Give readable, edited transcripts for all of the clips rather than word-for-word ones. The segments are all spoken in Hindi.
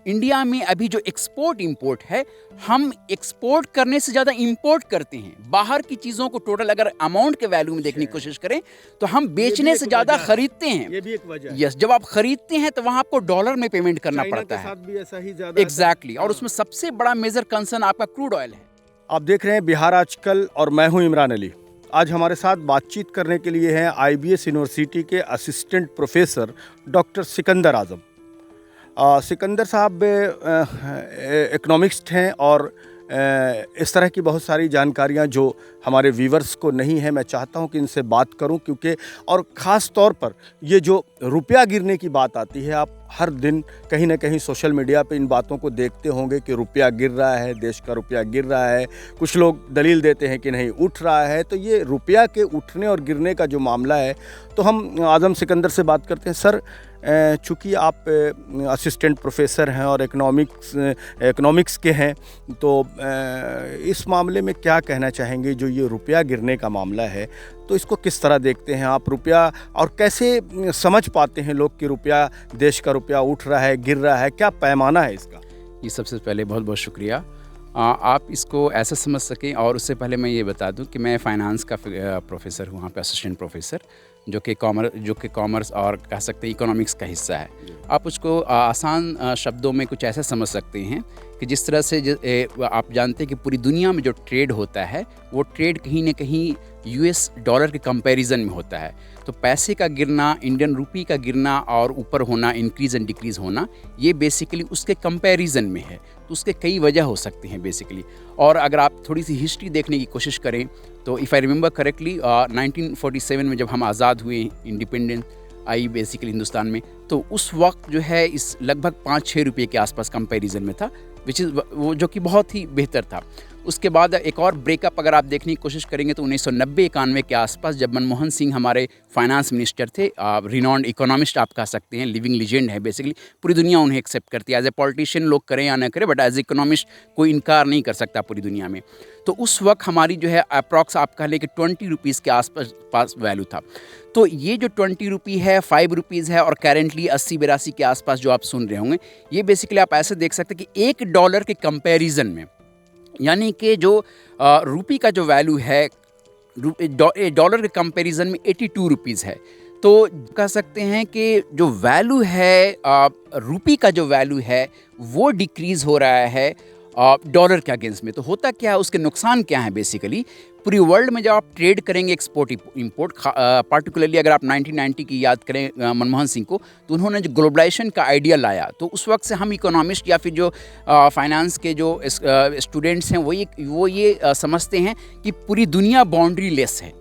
इंडिया में अभी जो एक्सपोर्ट इंपोर्ट है, हम एक्सपोर्ट करने से ज़्यादा इंपोर्ट करते हैं। बाहर की चीज़ों को टोटल अगर अमाउंट के वैल्यू में देखने की कोशिश करें तो हम बेचने से ज़्यादा खरीदते हैं। ये भी एक वजह है। यस, जब आप खरीदते हैं तो वहाँ आपको डॉलर में पेमेंट करना पड़ता है। चाइना के साथ भी ऐसा ही ज़्यादा एग्जैक्टली। और उसमें सबसे बड़ा मेजर कंसर्न आपका क्रूड ऑयल है। आप देख रहे हैं बिहार आजकल और मैं हूं इमरान अली। आज हमारे साथ बातचीत करने के लिए हैं IBS यूनिवर्सिटी के असिस्टेंट प्रोफेसर डॉक्टर सिकंदर आज़म। सिकंदर साहब इकोनॉमिस्ट हैं और इस तरह की बहुत सारी जानकारियां जो हमारे व्यूवर्स को नहीं है, मैं चाहता हूं कि इनसे बात करूं, क्योंकि और ख़ास तौर पर ये जो रुपया गिरने की बात आती है, आप हर दिन कहीं ना कहीं सोशल मीडिया पे इन बातों को देखते होंगे कि रुपया गिर रहा है, देश का रुपया गिर रहा है। कुछ लोग दलील देते हैं कि नहीं उठ रहा है। तो ये रुपया के उठने और गिरने का जो मामला है, तो हम आज़म सिकंदर से बात करते हैं। सर, चूँकि आप असिस्टेंट प्रोफेसर हैं और इकोनॉमिक्स के हैं, तो इस मामले में क्या कहना चाहेंगे? जो ये रुपया गिरने का मामला है, तो इसको किस तरह देखते हैं आप? रुपया और कैसे समझ पाते हैं लोग कि रुपया, देश का रुपया उठ रहा है, गिर रहा है? क्या पैमाना है इसका? ये सबसे पहले बहुत बहुत शुक्रिया। आप इसको ऐसा समझ सकें, और उससे पहले मैं ये बता दूं कि मैं फ़ाइनेंस का प्रोफेसर हूँ, वहाँ पे असिस्टेंट प्रोफेसर, जो कि कॉमर्स और कह सकते हैं इकोनॉमिक्स का हिस्सा है। आप उसको आसान शब्दों में कुछ ऐसा समझ सकते हैं कि जिस तरह से आप जानते हैं कि पूरी दुनिया में जो ट्रेड होता है, वो ट्रेड कहीं ना कहीं US डॉलर के कंपैरिजन में होता है। तो पैसे का गिरना, इंडियन रूपी का गिरना और ऊपर होना, इंक्रीज़ एंड डिक्रीज़ होना, ये बेसिकली उसके कंपैरिजन में है। तो उसके कई वजह हो सकते हैं बेसिकली। और अगर आप थोड़ी सी हिस्ट्री देखने की कोशिश करें तो इफ़ आई रिमेंबर करेक्टली, 1947 में जब हम आज़ाद हुए, इंडिपेंडेंस आई बेसिकली हिंदुस्तान में, तो उस वक्त जो है इस लगभग 5-6 रुपये के आसपास कंपैरिजन में था, विच इज़ वो जो कि बहुत ही बेहतर था। उसके बाद एक और ब्रेकअप अगर आप देखने की कोशिश करेंगे तो 1990-91 के आसपास, जब मनमोहन सिंह हमारे फाइनेंस मिनिस्टर थे, रिनॉन्ड इकोनॉमिस्ट आप कह सकते हैं, लिविंग लीजेंड है बेसिकली, पूरी दुनिया उन्हें एक्सेप्ट करती है। एज ए पॉलिटिशियन लोग करें या ना करें, बट एज ए इकोनॉमिस्ट कोई इनकार नहीं कर सकता पूरी दुनिया में। तो उस वक्त हमारी जो है अप्रॉक्स आप कह लें कि 20 रुपीज़ के आसपास वैल्यू था। तो ये जो 20 रुपी है, 5 रुपीज़ है, और करेंटली 80-82 के आसपास जो आप सुन रहे होंगे, ये बेसिकली आप ऐसे देख सकते हैं कि $1 के कंपैरिजन में, यानी कि जो रुपी का जो वैल्यू है डॉलर के कंपैरिजन में 82 रुपीज़ है। तो कह सकते हैं कि जो वैल्यू है, रुपी का जो वैल्यू है, वो डिक्रीज़ हो रहा है डॉलर के अगेंस्ट में। तो होता क्या है, उसके नुकसान क्या है? बेसिकली पूरी वर्ल्ड में जब आप ट्रेड करेंगे, एक्सपोर्ट इंपोर्ट, पार्टिकुलरली अगर आप 1990 की याद करें मनमोहन सिंह को, तो उन्होंने जो ग्लोबलाइजेशन का आइडिया लाया, तो उस वक्त से हम इकोनॉमिस्ट या फिर जो फाइनेंस के जो स्टूडेंट्स हैं वो ये समझते हैं कि पूरी दुनिया बाउंड्री लेस है।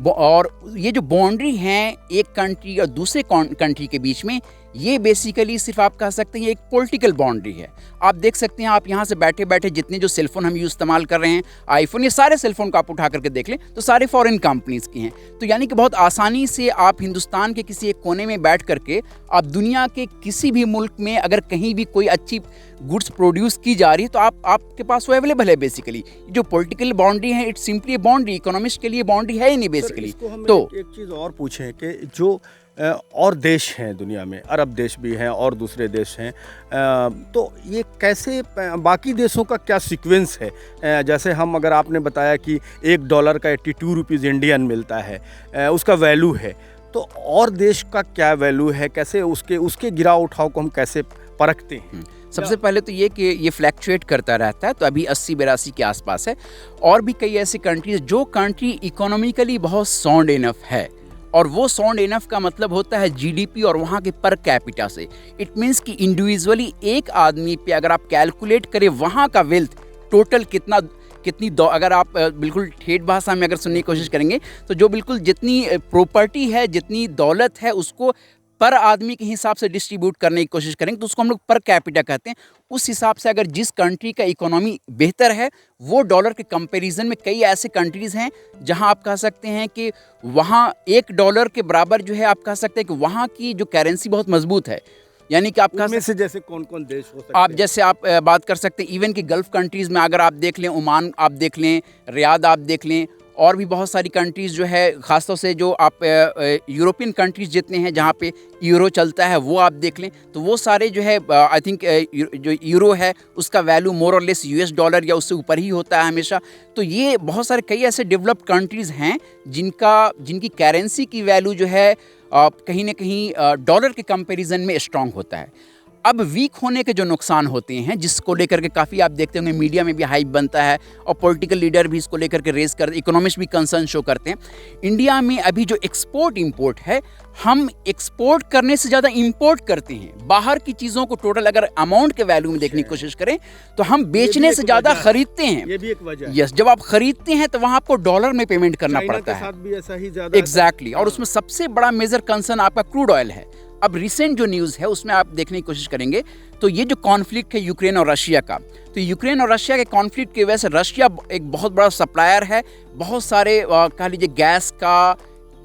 और ये जो बाउंड्री हैं एक कंट्री और दूसरे कंट्री के बीच में, ये बेसिकली सिर्फ आप कह सकते हैं एक पॉलिटिकल बाउंड्री है। आप देख सकते हैं, आप यहाँ से बैठे बैठे जितने जो सेलफोन हम इस्तेमाल कर रहे हैं, आईफोन, ये सारे सेलफोन को आप उठा करके देख लें तो सारे फॉरेन कंपनीज़ की हैं। तो यानी कि बहुत आसानी से आप हिंदुस्तान के किसी एक कोने में बैठ करके आप दुनिया के किसी भी मुल्क में अगर कहीं भी कोई अच्छी गुड्स प्रोड्यूस की जा रही है तो आपके पास वो अवेलेबल है। बेसिकली जो पॉलिटिकल बाउंड्री है, इट्स सिंपली बाउंड्री, इकोनॉमिस्ट के लिए बाउंड्री है ही नहीं बेसिकली। तो एक चीज़ और पूछें कि जो और देश हैं दुनिया में, अरब देश भी हैं और दूसरे देश हैं, तो ये कैसे, बाकी देशों का क्या सीक्वेंस है? जैसे हम, अगर आपने बताया कि $1 का 82 रुपीज़ इंडियन मिलता है, उसका वैल्यू है, तो और देश का क्या वैल्यू है? कैसे उसके गिराव उठाव को हम कैसे परखते हैं? सबसे पहले तो ये कि ये फ्लैक्चुएट करता रहता है, तो अभी 80-82 के आसपास है। और भी कई ऐसी कंट्रीज, जो कंट्री इकोनॉमिकली बहुत साउंड इनफ है, और वो साउंड इनफ का मतलब होता है GDP और वहाँ के पर कैपिटा से। इट मीन्स कि इंडिविजुअली एक आदमी पे अगर आप कैलकुलेट करें वहाँ का वेल्थ टोटल अगर आप बिल्कुल ठेठ भाषा में अगर सुनने की कोशिश करेंगे, तो जो बिल्कुल जितनी प्रॉपर्टी है, जितनी दौलत है, उसको पर आदमी के हिसाब से डिस्ट्रीब्यूट करने की कोशिश करेंगे तो उसको हम लोग पर कैपिटा कहते हैं। उस हिसाब से अगर जिस कंट्री का इकोनॉमी बेहतर है, वो डॉलर के कंपैरिजन में कई ऐसे कंट्रीज़ हैं जहां आप कह सकते हैं कि वहां $1 के बराबर जो है, आप कह सकते हैं कि वहां की जो करेंसी बहुत मजबूत है। यानी कि आप में से जैसे कौन कौन देश हो सकते हैं? जैसे आप बात कर सकते हैं इवन कि गल्फ़ कंट्रीज़ में अगर आप देख लें, ओमान आप देख लें, रियाद आप देख लें, और भी बहुत सारी कंट्रीज़ जो है, ख़ासतौर से जो आप यूरोपियन कंट्रीज़ जितने हैं जहाँ पे यूरो चलता है वो आप देख लें, तो वो सारे जो है आई थिंक जो यूरो है उसका वैल्यू मोर और लेस यूएस डॉलर या उससे ऊपर ही होता है हमेशा। तो ये बहुत सारे कई ऐसे डेवलप्ड कंट्रीज़ हैं जिनकी करेंसी की वैल्यू जो है कहीं ना कहीं डॉलर के कंपैरिजन में स्ट्रांग होता है। अब वीक होने के जो नुकसान होते हैं, जिसको लेकर के काफ़ी आप देखते होंगे मीडिया में भी हाइप बनता है और पॉलिटिकल लीडर भी इसको लेकर के रेज करते, इकोनॉमिस्ट भी कंसर्न शो करते हैं। इंडिया में अभी जो एक्सपोर्ट इंपोर्ट है, हम एक्सपोर्ट करने से ज़्यादा इंपोर्ट करते हैं। बाहर की चीज़ों को टोटल अगर अमाउंट के वैल्यू में देखने की कोशिश करें तो हम बेचने से ज़्यादा खरीदते हैं। ये भी एक वजह है। यस, जब आप खरीदते हैं तो वहाँ आपको डॉलर में पेमेंट करना पड़ता है। साथ भी ऐसा ही ज़्यादा एग्जैक्टली। और उसमें सबसे बड़ा मेजर कंसर्न आपका क्रूड ऑयल है। अब रिसेंट जो न्यूज़ है उसमें आप देखने की कोशिश करेंगे तो ये जो कॉन्फ्लिक्ट है यूक्रेन और रशिया का, तो यूक्रेन और रशिया के कॉन्फ्लिक्ट की वजह से रशिया एक बहुत बड़ा सप्लायर है बहुत सारे कह लीजिए गैस का,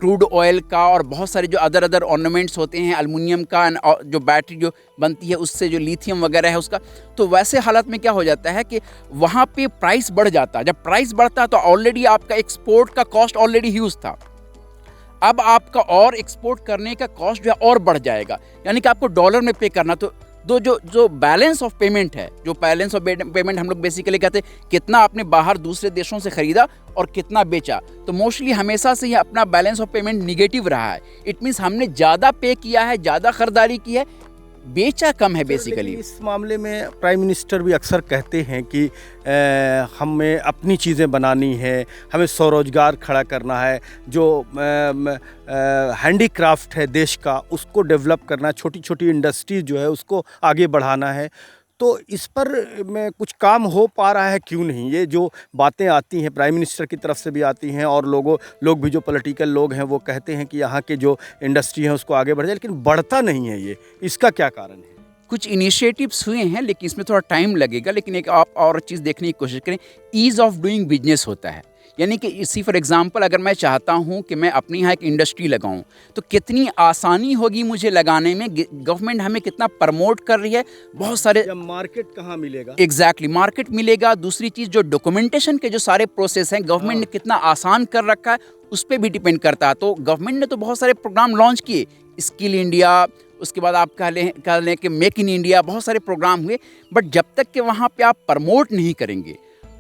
क्रूड ऑयल का और बहुत सारे जो अदर ऑर्नामेंट्स होते हैं, एल्युमिनियम का, जो बैटरी जो बनती है उससे जो लिथियम वगैरह है उसका। तो वैसे हालत में क्या हो जाता है कि वहाँ पे प्राइस बढ़ जाता है। जब प्राइस बढ़ता है तो ऑलरेडी आपका एक्सपोर्ट का कॉस्ट ऑलरेडी ह्यूज था, अब आपका और एक्सपोर्ट करने का कॉस्ट जो है और बढ़ जाएगा, यानी कि आपको डॉलर में पे करना। तो जो बैलेंस ऑफ पेमेंट है, जो बैलेंस ऑफ पेमेंट हम लोग बेसिकली कहते हैं कितना आपने बाहर दूसरे देशों से खरीदा और कितना बेचा, तो मोस्टली हमेशा से ही अपना बैलेंस ऑफ पेमेंट निगेटिव रहा है। इट मीन्स हमने ज़्यादा पे किया है, ज़्यादा खरीदारी की है, बेचा कम है बेसिकली। इस मामले में प्राइम मिनिस्टर भी अक्सर कहते हैं कि हमें अपनी चीज़ें बनानी है, हमें स्वरोजगार खड़ा करना है, जो हैंडीक्राफ्ट है देश का उसको डेवलप करना है, छोटी छोटी इंडस्ट्रीज जो है उसको आगे बढ़ाना है। तो इस पर में कुछ काम हो पा रहा है क्यों नहीं? ये जो बातें आती हैं प्राइम मिनिस्टर की तरफ से भी आती हैं और लोग भी जो पॉलिटिकल लोग हैं वो कहते हैं कि यहाँ के जो इंडस्ट्री है उसको आगे बढ़ जाए, लेकिन बढ़ता नहीं है ये, इसका क्या कारण है? कुछ इनिशिएटिव्स हुए हैं लेकिन इसमें थोड़ा टाइम लगेगा। लेकिन एक आप और चीज़ देखने की कोशिश करें, ईज़ ऑफ डूइंग बिजनेस होता है। यानी कि इसी फॉर एग्जांपल अगर मैं चाहता हूं कि मैं अपनी यहाँ एक इंडस्ट्री लगाऊं तो कितनी आसानी होगी मुझे लगाने में, गवर्नमेंट हमें कितना प्रमोट कर रही है, बहुत सारे मार्केट कहाँ मिलेगा? एग्जैक्टली मार्केट मिलेगा। दूसरी चीज़ जो डॉक्यूमेंटेशन के जो सारे प्रोसेस हैं गवर्नमेंट ने कितना आसान कर रखा है उस पर भी डिपेंड करता है। तो गवर्नमेंट ने तो बहुत सारे प्रोग्राम लॉन्च किए, स्किल इंडिया, उसके बाद आप कह लें कि मेक इन इंडिया, बहुत सारे प्रोग्राम हुए, बट जब तक कि वहाँ पे आप प्रमोट नहीं करेंगे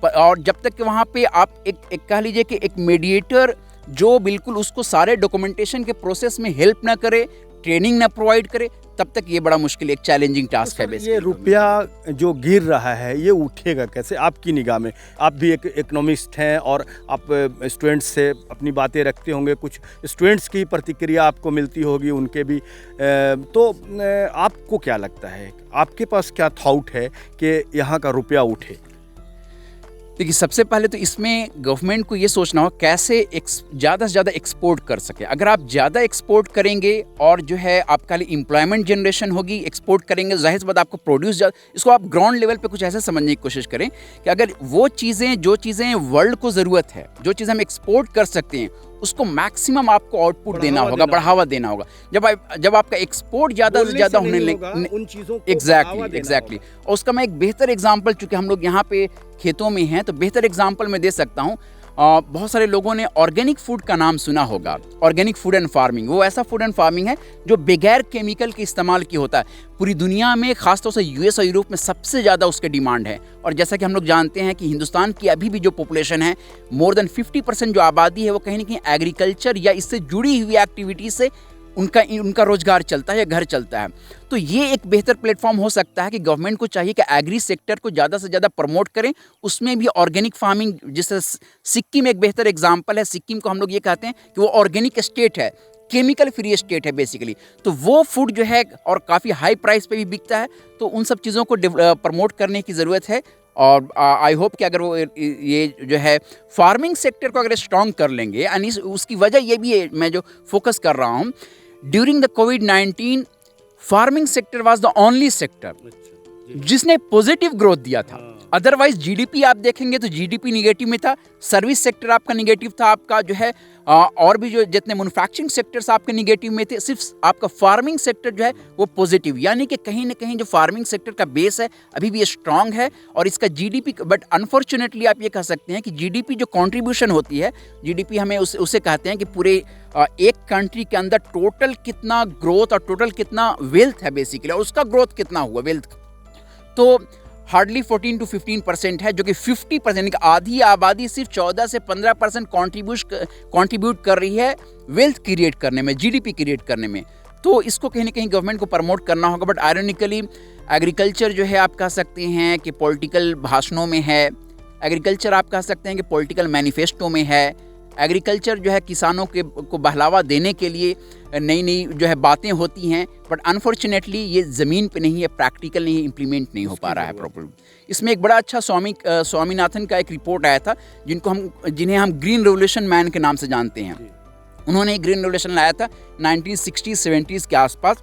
और जब तक कि वहाँ पे आप एक कह लीजिए कि एक मीडिएटर जो बिल्कुल उसको सारे डॉक्यूमेंटेशन के प्रोसेस में हेल्प ना करे, ट्रेनिंग ना प्रोवाइड करे, तब तक ये बड़ा मुश्किल, एक चैलेंजिंग टास्क है बेसिकली। ये रुपया जो गिर रहा है ये उठेगा कैसे आपकी निगाह में? आप भी एक इकोनॉमिस्ट हैं और आप स्टूडेंट्स से अपनी बातें रखते होंगे, कुछ स्टूडेंट्स की प्रतिक्रिया आपको मिलती होगी, उनके भी, तो आपको क्या लगता है, आपके पास क्या थॉट है कि यहाँ का रुपया उठे? देखिए, सबसे पहले तो इसमें गवर्नमेंट को ये सोचना हो कैसे ज़्यादा से ज़्यादा एक्सपोर्ट कर सके। अगर आप ज़्यादा एक्सपोर्ट करेंगे और जो है आपका लिए एम्प्लॉयमेंट जनरेशन होगी, एक्सपोर्ट करेंगे, जाहिर सी बात आपको प्रोड्यूस, इसको आप ग्राउंड लेवल पे कुछ ऐसे समझने की कोशिश करें कि अगर वो चीज़ें, जो चीज़ें वर्ल्ड को ज़रूरत है, जो चीज़ें हम एक्सपोर्ट कर सकते हैं, उसको मैक्सिमम आपको आउटपुट देना होगा, बढ़ावा देना होगा। जब आपका एक्सपोर्ट ज़्यादा से ज़्यादा होने लगे, उन चीज़ों को एग्जैक्टली। और उसका मैं एक बेहतर एग्जांपल, चूँकि हम लोग यहाँ पे खेतों में हैं तो बेहतर एग्जांपल मैं दे सकता हूँ। बहुत सारे लोगों ने ऑर्गेनिक फूड का नाम सुना होगा, ऑर्गेनिक फूड एंड फार्मिंग। वो ऐसा फूड एंड फार्मिंग है जो बगैर केमिकल के इस्तेमाल की होता है। पूरी दुनिया में, खासतौर से यूएस और यूरोप में सबसे ज़्यादा उसके डिमांड है। और जैसा कि हम लोग जानते हैं कि हिंदुस्तान की अभी भी जो पॉपुलेशन है, मोर देन 50% जो आबादी है वो कहीं ना कहीं एग्रीकल्चर या इससे जुड़ी हुई एक्टिविटी से उनका रोजगार चलता है या घर चलता है। तो ये एक बेहतर प्लेटफॉर्म हो सकता है कि गवर्नमेंट को चाहिए कि एग्री सेक्टर को ज़्यादा से ज़्यादा प्रमोट करें, उसमें भी ऑर्गेनिक फार्मिंग। जिससे सिक्किम एक बेहतर एग्जांपल है। सिक्किम को हम लोग ये कहते हैं कि वो ऑर्गेनिक स्टेट है, केमिकल फ्री स्टेट है बेसिकली। तो वो फूड जो है और काफ़ी हाई प्राइस पे भी बिकता है। तो उन सब चीज़ों को प्रमोट करने की ज़रूरत है। और आई होप कि अगर वो ये जो है फार्मिंग सेक्टर को अगर स्ट्रॉन्ग कर लेंगे, यानी उसकी वजह ये भी है, मैं जो फोकस कर रहा हूँ, during the covid farming sector was the only sector जिसने पॉजिटिव ग्रोथ दिया था। अदरवाइज जीडीपी आप देखेंगे तो जीडीपी निगेटिव में था, सर्विस सेक्टर आपका निगेटिव था, आपका जो है और भी जो जितने मैन्युफैक्चरिंग सेक्टर्स आपके निगेटिव में थे, सिर्फ आपका फार्मिंग सेक्टर जो है वो पॉजिटिव, यानी कि कहीं ना कहीं जो फार्मिंग सेक्टर का बेस है अभी भी स्ट्रांग है और इसका जीडीपी, बट अनफॉर्चुनेटली आप ये कह सकते हैं कि जीडीपी जो कंट्रीब्यूशन होती है, जीडीपी हमें उसे कहते हैं कि पूरे एक कंट्री के अंदर टोटल कितना ग्रोथ और टोटल कितना वेल्थ है बेसिकली, और उसका ग्रोथ कितना हुआ वेल्थ, तो हार्डली 14 to 15% है, जो कि 50% की आधी आबादी सिर्फ 14 से 15% कॉन्ट्रीब्यूट कर रही है वेल्थ क्रिएट करने में, जीडीपी क्रिएट करने में। तो इसको कहीं ना कहीं गवर्नमेंट को प्रमोट करना होगा। बट आयरनिकली एग्रीकल्चर जो है आप कह सकते हैं कि पॉलिटिकल भाषणों में है, एग्रीकल्चर आप कह सकते हैं कि पॉलिटिकल मैनिफेस्टो में है, एग्रीकल्चर जो है किसानों को बहलावा देने के लिए नई नई जो है बातें होती हैं, बट अनफॉर्चुनेटली ये ज़मीन पे नहीं है, प्रैक्टिकल नहीं, इम्प्लीमेंट नहीं हो पा रहा है प्रॉपर। इसमें एक बड़ा अच्छा स्वामीनाथन का एक रिपोर्ट आया था, जिन्हें हम ग्रीन रेवोल्यूशन मैन के नाम से जानते हैं। उन्होंने एक ग्रीन रेवोल्यूशन लाया था 1960-70s के आसपास।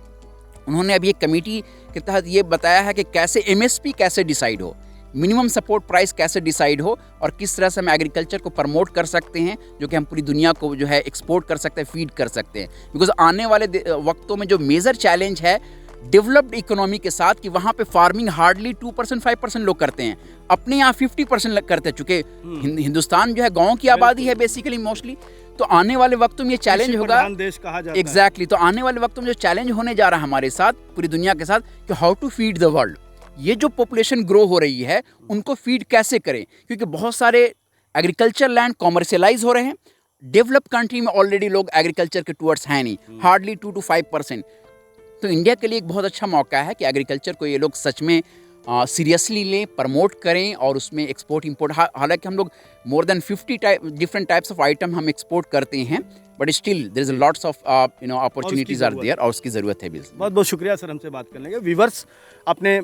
उन्होंने अभी एक कमेटी के तहत ये बताया है कि कैसे एमएसपी कैसे डिसाइड हो, मिनिमम सपोर्ट प्राइस कैसे डिसाइड हो, और किस तरह से हम एग्रीकल्चर को प्रमोट कर सकते हैं, जो कि हम पूरी दुनिया को जो है एक्सपोर्ट कर सकते हैं, फीड कर सकते हैं। बिकॉज आने वाले वक्तों में जो मेजर चैलेंज है डेवलप्ड इकोनॉमी के साथ, कि वहाँ पे फार्मिंग हार्डली 2% 5% लोग करते हैं, अपने यहाँ 50% करते चुके। हिंदुस्तान जो है गाँव की आबादी है बेसिकली मोस्टली। तो आने वाले वक्तों में ये चैलेंज होगा, देश कहा जाता है। एग्जैक्टली। तो आने वाले वक्तों में जो चैलेंज होने जा रहा है हमारे साथ, पूरी दुनिया के साथ, कि how to feed the world. ये जो पॉपुलेशन ग्रो हो रही है उनको फीड कैसे करें, क्योंकि बहुत सारे एग्रीकल्चर लैंड कॉमर्शियलाइज हो रहे हैं। डेवलप कंट्री में ऑलरेडी लोग एग्रीकल्चर के टूवर्ड्स हैं नहीं, हार्डली 2 to 5%। तो इंडिया के लिए एक बहुत अच्छा मौका है कि एग्रीकल्चर को ये लोग सच में सीरियसली लें, प्रमोट करें और उसमें एक्सपोर्ट इंपोर्ट। हालांकि हम लोग more than 50 different types of item हम एक्सपोर्ट करते हैं, but still there is lots of opportunities are there, और उसकी ज़रूरत है भी। बहुत बहुत शुक्रिया सर हमसे बात करने के। व्यूअर्स, अपने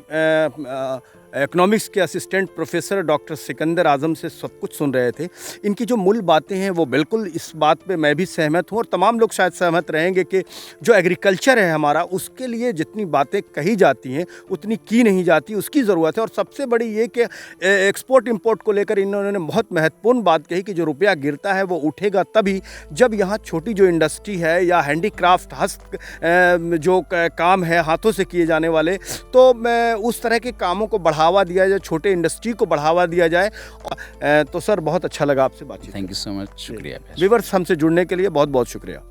इकोनॉमिक्स के असिस्टेंट प्रोफेसर डॉक्टर सिकंदर आजम से सब कुछ सुन रहे थे। इनकी जो मूल बातें हैं वो बिल्कुल इस बात पे मैं भी सहमत हूँ, और तमाम लोग शायद सहमत रहेंगे कि जो एग्रीकल्चर है हमारा, उसके लिए जितनी बातें कही जाती हैं उतनी की नहीं जाती, उसकी ज़रूरत है। और सबसे बड़ी ये कि एक्सपोर्ट इंपोर्ट को लेकर इन्होंने बहुत महत्वपूर्ण बात कही कि जो रुपया गिरता है वो उठेगा तभी जब यहाँ छोटी जो इंडस्ट्री है या हैंडीक्राफ्ट, हस्त जो काम है हाथों से किए जाने वाले, तो उस तरह के कामों को बढ़ावा दिया जाए, छोटे इंडस्ट्री को बढ़ावा दिया जाए। तो सर बहुत अच्छा लगा आपसे बातचीत। थैंक यू सो मच, शुक्रिया। व्यूअर्स, हमसे जुड़ने के लिए बहुत बहुत शुक्रिया।